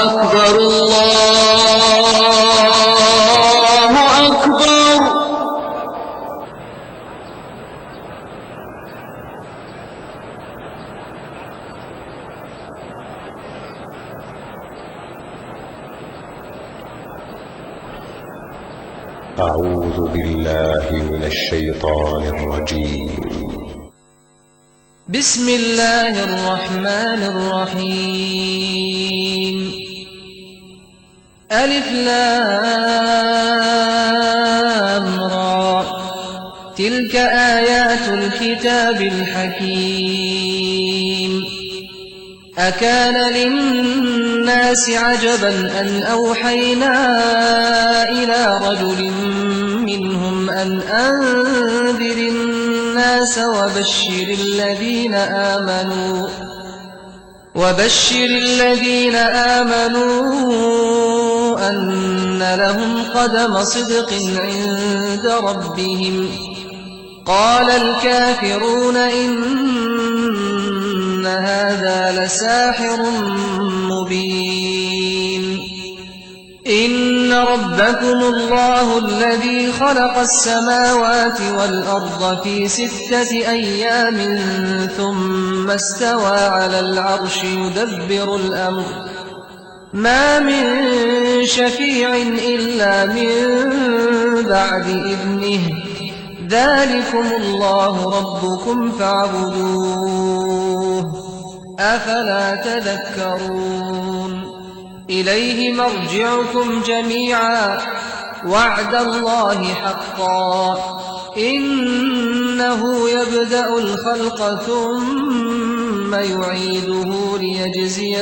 أكبر الله أكبر. أعوذ بالله من الشيطان الرجيم. بسم الله الرحمن الرحيم. ألف لام را، تلك آيات الكتاب الحكيم. أكان للناس عجبا أن أوحينا إلى رجل منهم أن أنذر الناس وبشر الذين آمنوا أن لهم قدم صدق عند ربهم. قال الكافرون إن هذا لساحر مبين. إن ربكم الله الذي خلق السماوات والأرض في 6 أيام ثم استوى على العرش يدبر الأمر ما من شفيع إلا من بعد إذنه ذلكم الله ربكم فاعبدوه أفلا تذكرون. إليه مرجعكم جميعا وعد الله حقا إنه يبدأ الخلق ثم يعيده ليجزي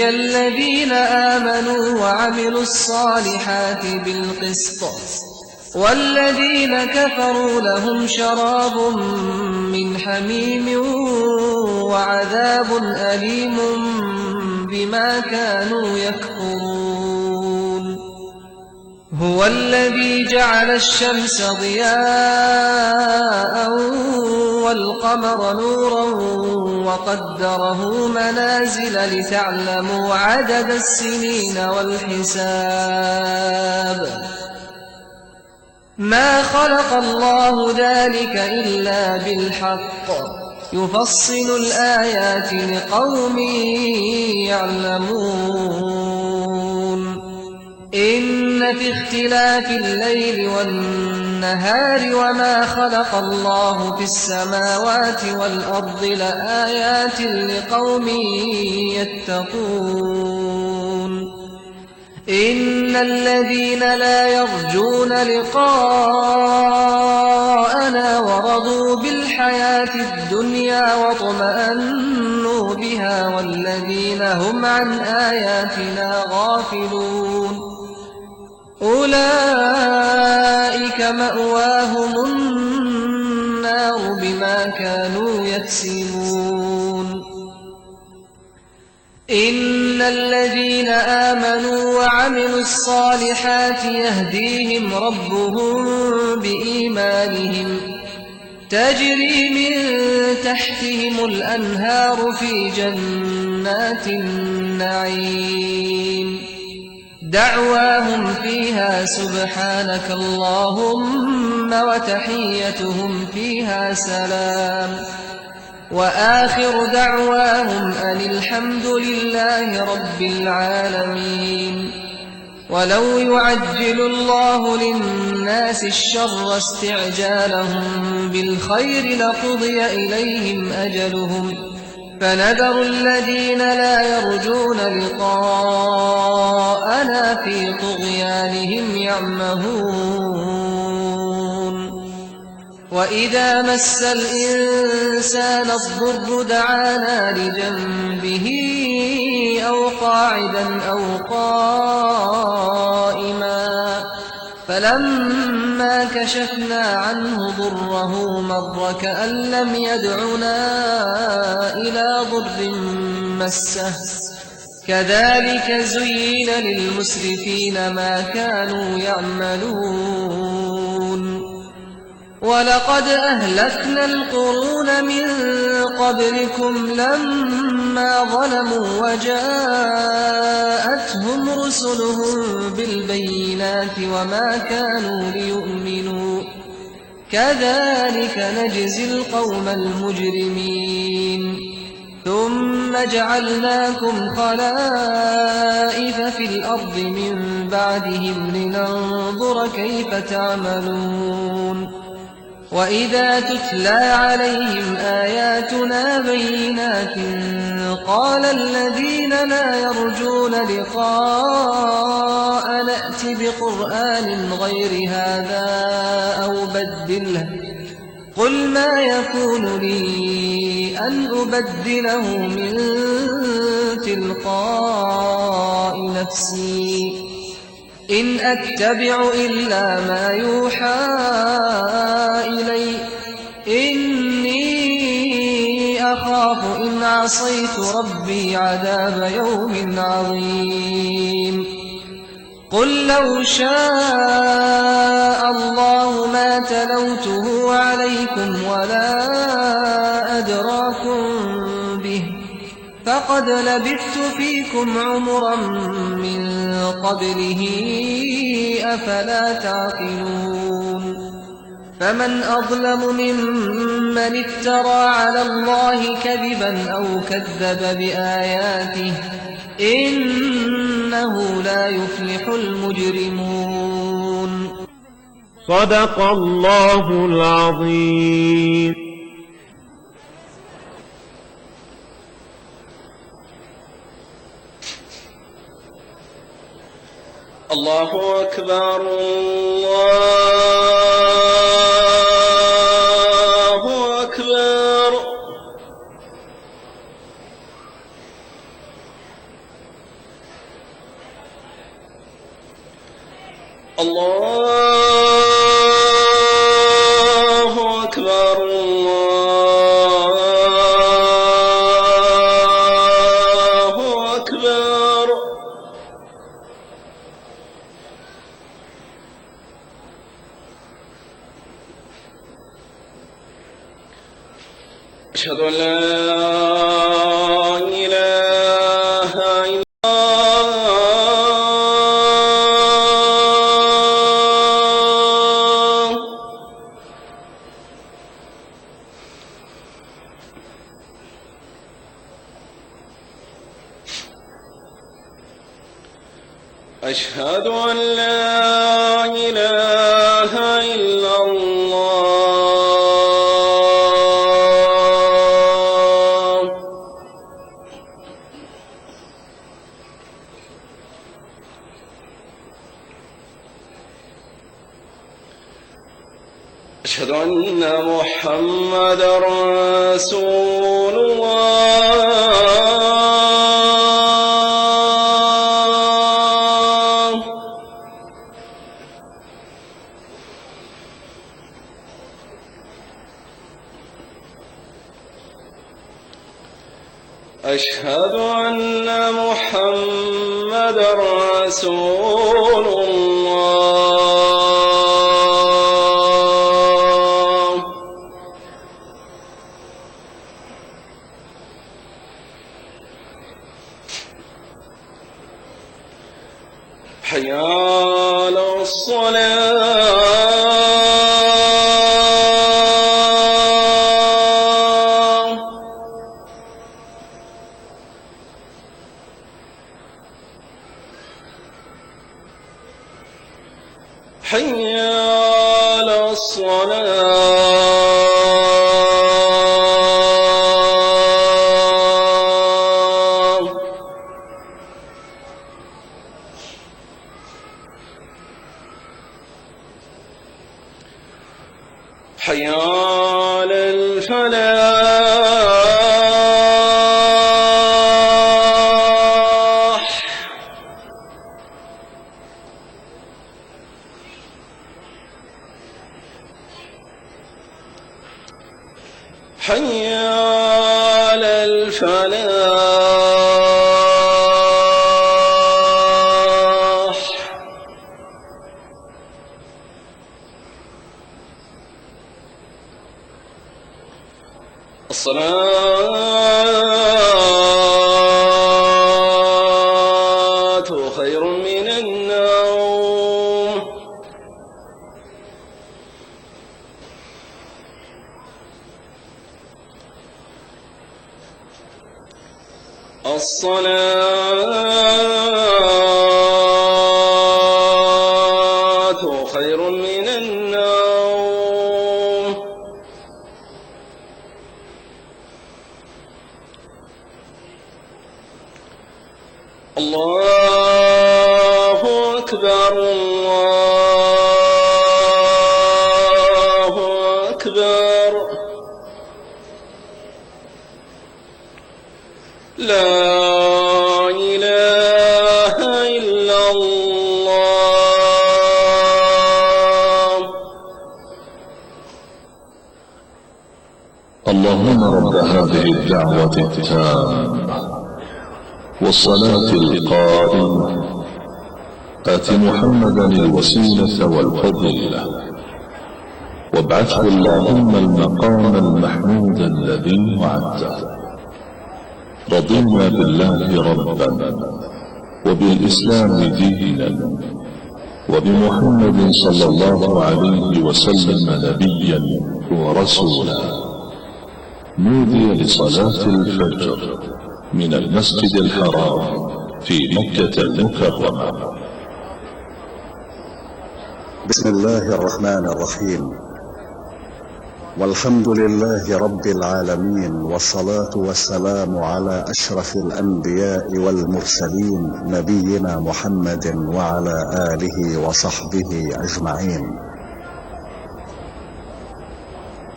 الذين آمنوا وعملوا الصالحات بالقسط والذين كفروا لهم شراب من حميم وعذاب أليم بما كانوا يكفرون. هو الذي جعل الشمس ضياء والقمر نورا وقدره منازل لتعلموا عدد السنين والحساب. ما خلق الله ذلك إلا بالحق يفصل الآيات لقوم يعلمون. إن في اختلاف الليل والنهار وما خلق الله في السماوات والأرض لآيات لقوم يتقون. إن الذين لا يرجون لقاءنا ورضوا بالحياة الدنيا واطمأنوا بها والذين هم عن آياتنا غافلون أولئك مأواهم النار بما كانوا يكسبون. إن الذين آمنوا وعملوا الصالحات يهديهم ربهم بإيمانهم تجري من تحتهم الأنهار في جنات النعيم دعواهم فيها سبحانك اللهم وتحيتهم فيها سلام وآخر دعواهم أن الحمد لله رب العالمين. ولو يعجل الله للناس الشر استعجالهم بالخير لقضي إليهم أجلهم فنذر الذين لا يرجون لقاءنا في طغيانهم يعمهون. وإذا مس الإنسان الضر دعانا لجنبه أو قاعدا أو قائما فلما كشفنا عنه ضره مر كأن لم يدعنا إلى ضر مسه كذلك زين للمسرفين ما كانوا يعملون. وَلَقَدْ أَهْلَكْنَا الْقُرُونَ مِن قَبْلِكُمْ لَمَّا ظَلَمُوا وَجَاءَتْهُمْ رُسُلُهُم بِالْبَيِّنَاتِ وَمَا كَانُوا لِيُؤْمِنُوا ۚ كَذَٰلِكَ نَجْزِي الْقَوْمَ الْمُجْرِمِينَ ثُمَّ جَعَلْنَاكُمْ خَلَائِفَ فِي الْأَرْضِ مِن بَعْدِهِمْ لِنَنظُرَ كَيْفَ تَعْمَلُونَ وَإِذَا تُتْلَىٰ عَلَيْهِمْ آيَاتُنَا بَيِّنَاتٍ قَالَ الَّذِينَ لَا يَرْجُونَ لِقَاءَنَا ائْتِ بِقُرْآنٍ غَيْرِ هَٰذَا أَوْ بَدِّلْهُ ۚ قُلْ مَا يَكُونُ لِي أَنْ أُبَدِّلَهُ مِن تِلْقَاءِ نَفْسِي ۖ إِنْ أَتَّبِعُ إِلَّا مَا يُوحَىٰ إِلَيَّ ۖ إِنِّي أَخَافُ إِنْ عَصَيْتُ رَبِّي عَذَابَ يَوْمٍ عَظِيمٍ قُل لَّوْ شَاءَ اللَّهُ مَا تَلَوْتُهُ عَلَيْكُمْ وَلَا أَدْرَاكُم بِهِ ۖ فَقَدْ لَبِثْتُ فِيكُمْ عُمُرًا مِّن قَبْلِهِ ۚ أَفَلَا تَعْقِلُونَ فَمَنْ أَظْلَمُ مِمَّنِ افْتَرَىٰ عَلَى اللَّهِ كَذِبًا أَوْ كَذَّبَ بِآيَاتِهِ ۚ إِنَّهُ لَا يُفْلِحُ الْمُجْرِمُونَ. صدق الله العظيم. الله أكبر الله أكبر. الله أكبر الله أكبر. أشهد أن لا إله إلا الله. أشهد أن لا إله إلا الله. أشهد أن محمدًا رسول الله. أشهد أن محمدًا رسول الله. حي على الصلاة. حي على الصلاة. حي على الفلاح. حي على الفلاح. الصلاة خير من النوم. الصلاة خير من النوم. الله أكبر الله أكبر. لا إله إلا الله. اللهم رب هذه الدعوة التامة والصلاة القائمة آت محمدا الوسيلة والفضيلة وابعثه اللهم المقام المحمود الذي وعدته. رضينا بالله ربا وبالإسلام دينا وبمحمد صلى الله عليه وسلم نبيا ورسولا. نودي لصلاة الفجر من المسجد الحرام في مكة المكرمة. بسم الله الرحمن الرحيم، والحمد لله رب العالمين، والصلاة والسلام على أشرف الأنبياء والمرسلين نبينا محمد وعلى آله وصحبه أجمعين.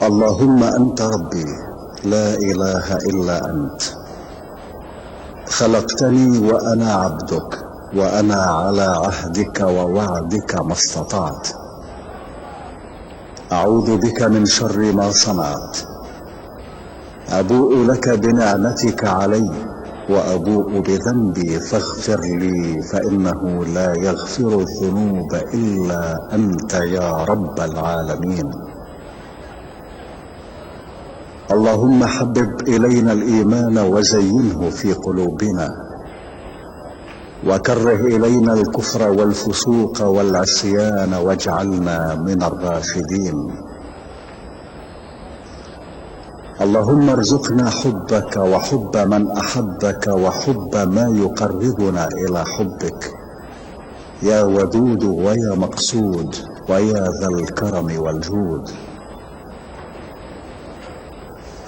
اللهم أنت ربي لا إله إلا أنت، خلقتني وأنا عبدك، وأنا على عهدك ووعدك ما استطعت. أعوذ بك من شر ما صنعت. أبوء لك بنعمتك علي وأبوء بذنبي فاغفر لي، فإنه لا يغفر الذنوب إلا أنت يا رب العالمين. اللهم حبب إلينا الإيمان وزينه في قلوبنا، وكره إلينا الكفر والفسوق والعصيان واجعلنا من الراشدين. اللهم ارزقنا حبك وحب من أحبك وحب ما يقربنا إلى حبك يا ودود ويا مقصود ويا ذا الكرم والجود.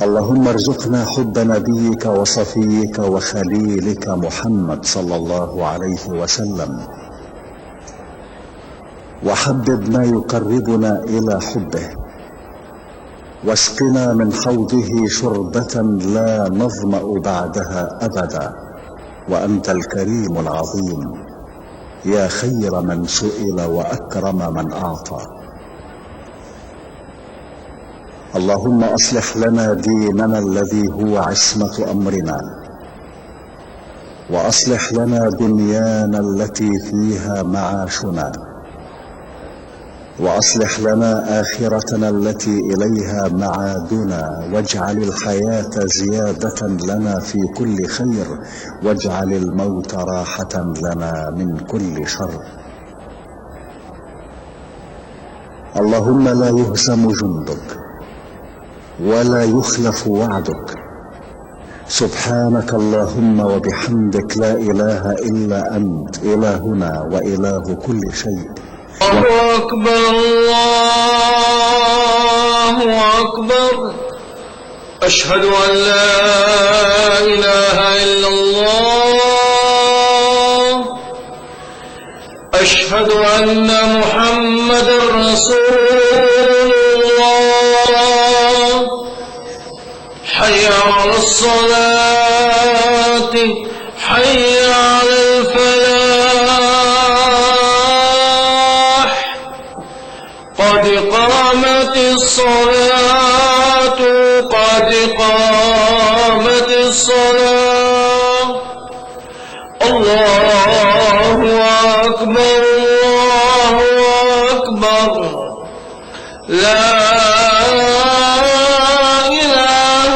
اللهم ارزقنا حب نبيك وصفيك وخليلك محمد صلى الله عليه وسلم، وحبب ما يقربنا إلى حبه، واسقنا من حوضه شربة لا نظمأ بعدها أبدا، وأنت الكريم العظيم يا خير من سئل وأكرم من أعطى. اللهم أصلح لنا ديننا الذي هو عصمة أمرنا، وأصلح لنا دنيانا التي فيها معاشنا، وأصلح لنا آخرتنا التي إليها معادنا، واجعل الحياة زيادة لنا في كل خير، واجعل الموت راحة لنا من كل شر. اللهم لا يهزم جندك ولا يخلف وعدك. سبحانك اللهم وبحمدك، لا إله إلا أنت إلهنا وإله كل شيء. الله أكبر الله أكبر. أشهد أن لا إله إلا الله. أشهد أن محمدا رسول الله. حي على الصلاة، حي على الفلاح. قد قامت الصلاة، قد قامت الصلاة. الله أكبر الله أكبر. لا إله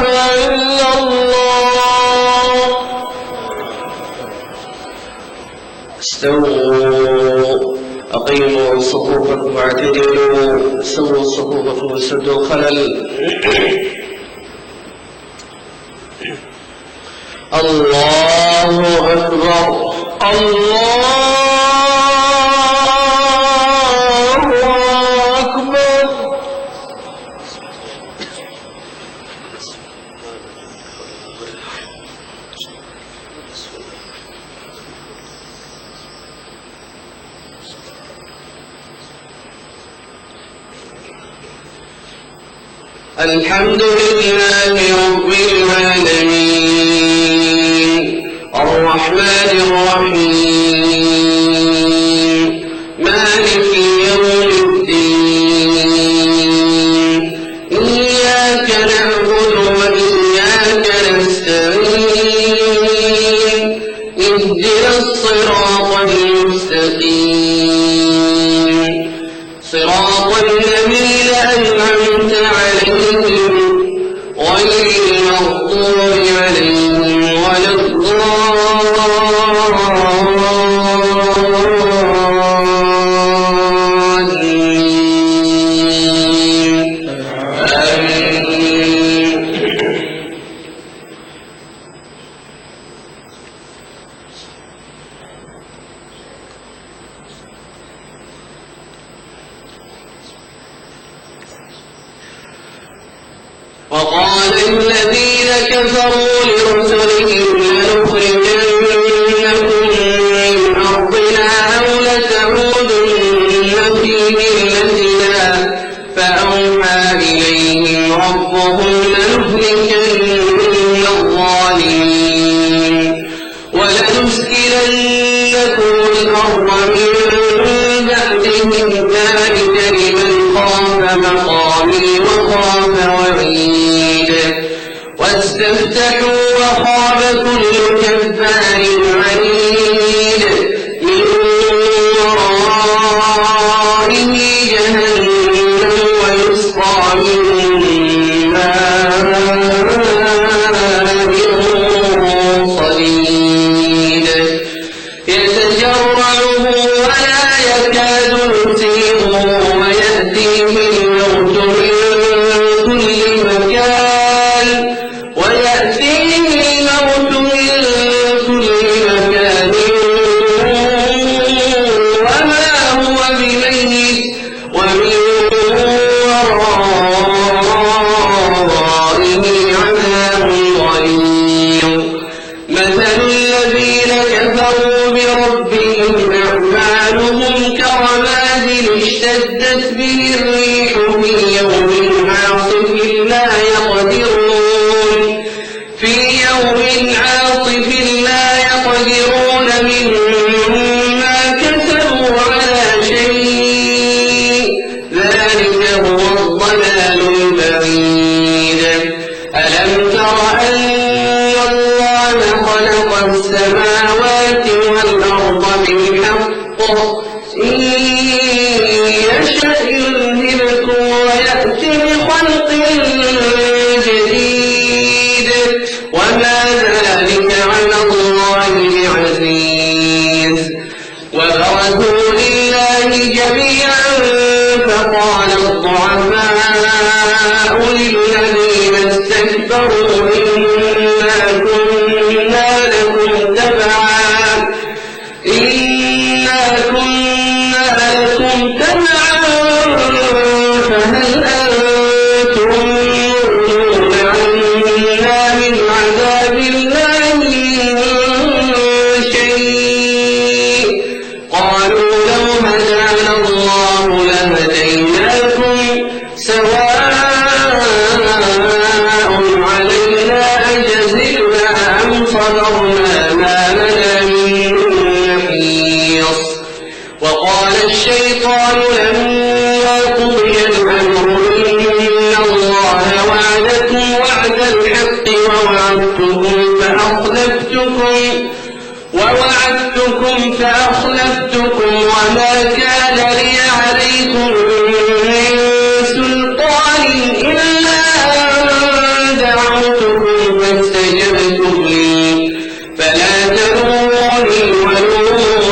استووا أقيموا صفوفكم واعتدلوا سووا صفوفكم وسدوا الخلل. الله أكبر الله أكبر. الحمد لله رب العالمين الرحمن الرحيم مالك يوم الدين إياك نعبد وإياك نستعين اهدنا الصراط المستقيم صراط الذين أنعمت عليهم غير المغضوب عليهم ولا الضالين آمين. وقال الذين كفروا لرسلهم لنخرجنكم من أرضنا أو لتعودن في ملتنا فأوحى إليهم ربهم لنهلكن الظالمين ولنسكننكم الأرض من بعدهم ذلك لمن خاف مقامي وخاف وعيد واستفتحوا وخاب كل جبار عنيد من ورائه جهنم ويسقى من ماء صديد يتجرعه ولا يكاد يسيغه ويأتيه الموت من كل مكان وما هو بميت ومن ورائه عذاب غليظ. مثل الذين كفروا بربهم أعمالهم كرماد اشتدت به الريح في يوم عاصف لا يقدرون مما كسبوا على شيء ذلك هو الضلال البعيد. ألم تر أن الله خلق السماوات والأرض بالحق إن يشأ يذهبكم ويأتي بخلق جديد وما ذلك على الله بعزيز. وبرزوا لله جميعا فقال الضعفاء للذين استكبروا إنا كنا لكم تبعا فهل أنتم مغنون عنا من عذاب الله من شيء قالوا لو هدانا الله لهديناكم سواء علينا أجزلنا أم صبرنا ما لنا من محيص. وقال الشيطان لما قضي الأمر إن الله وعدكم وعد الحق ووعدتكم فأخلفتكم وما كان لي عليكم من سلطان إلا أن دعوتكم فاستجبتم لي فلا تلوموني ولوموا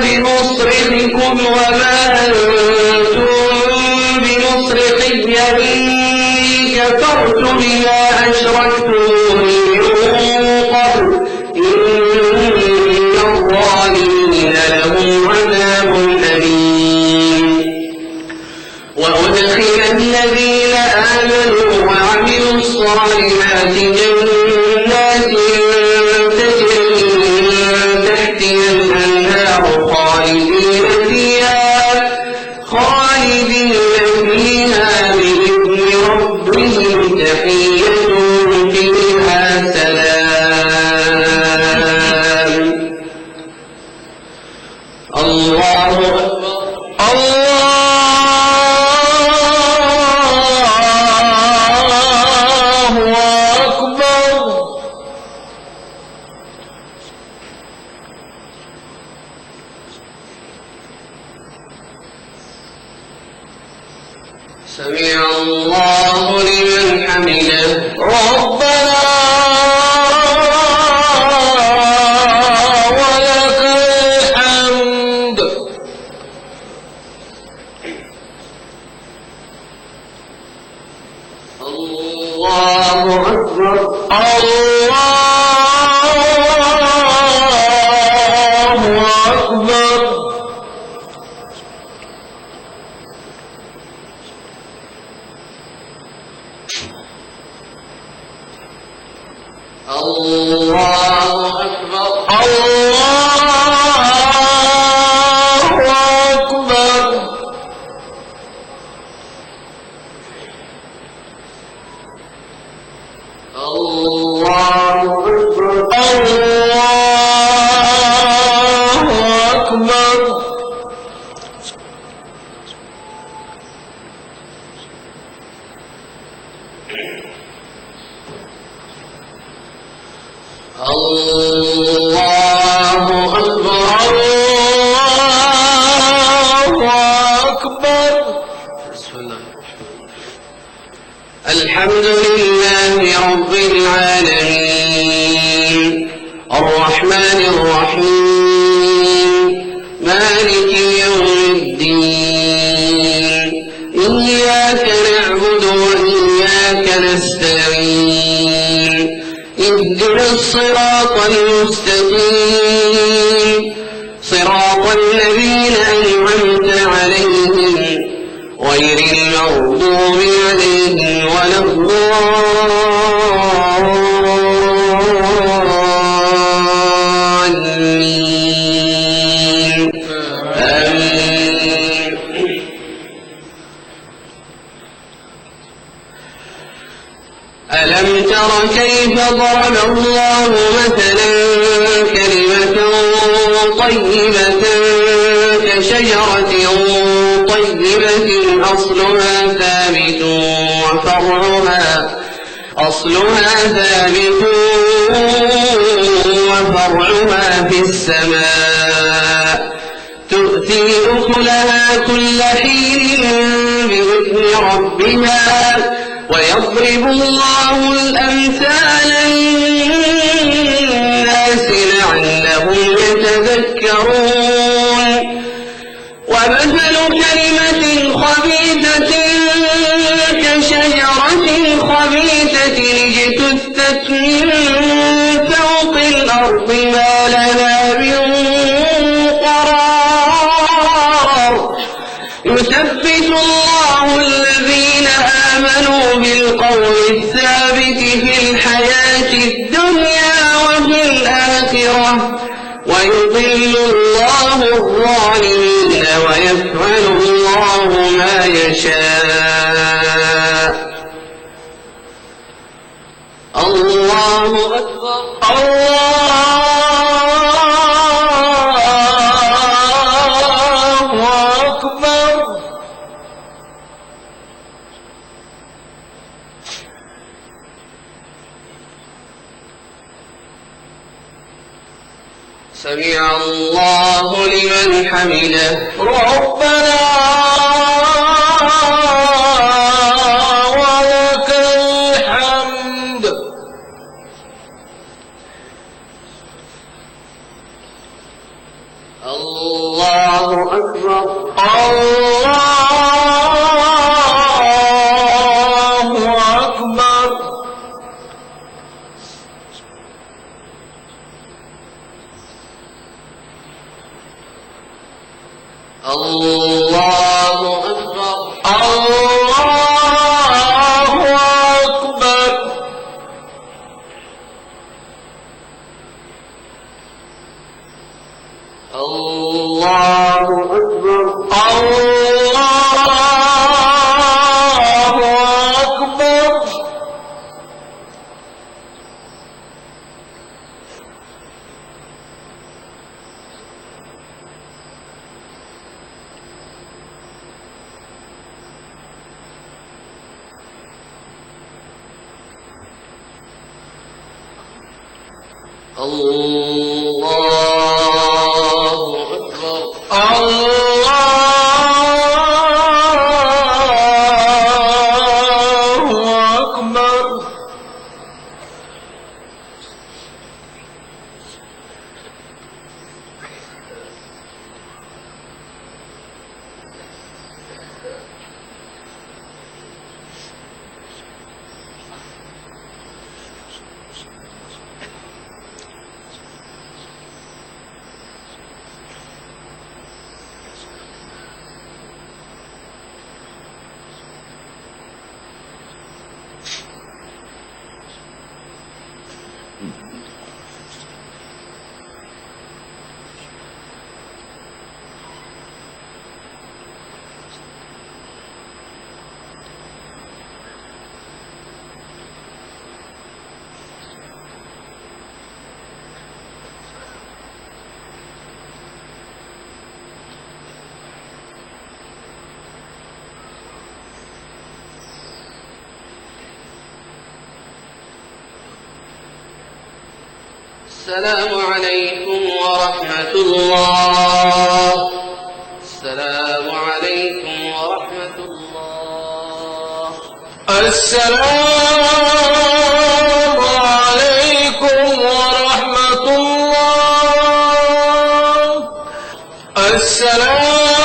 بمصرخكم وما أنتم بمصرخي إني كفرت بما أشركتموني من قبل إن الظالمين لهم عذاب أليم وأدخل الذين آمنوا وعملوا الصالحات جنات تجري من تحتها الأنهار خالدين فيها بإذن ربهم تحيتهم فيها سلام الله أكبر سمع الله لمن حمده ربنا ولك الحمد الله أكبر الله أكبر الله أكبر الله أكبر الله أكبر الله أكبر الله أكبر الله أكبر الحمد لله رب العالمين الرحمن الرحيم مالك يوم الدين إياك نعبد وإياك نستعين اهدنا الصراط المستقيم صراط الذين أنعمت عليهم غير المغضوب عليهم ولا الضالين آمين ألم تر كيف ضرب الله مثلا كلمة طيبة كشجرة طيبة أصلها ثابت وفرعها في السماء تؤتي أكلها كل حين بإذن ربها ويضرب الله الأمثال للناس لعلهم يتذكرون ومثل كلمة خبيثة كشجرة خبيثة اجتثت من فوق الأرض ما لها من قرار يثبت الله الذين آمنوا بالقول الثابت في الحياة الدنيا وفي الآخرة ويضل الله الظالمين ويفعل الله ما يشاء الله أكبر الله أكبر سمع الله لمن حمده ربنا ولك الحمد الله أكبر الله أكبر الله أكبر الله أكبر الله أكبر الله أكبر الله أكبر السلام عليكم ورحمة الله السلام عليكم ورحمة الله السلام عليكم ورحمة الله السلام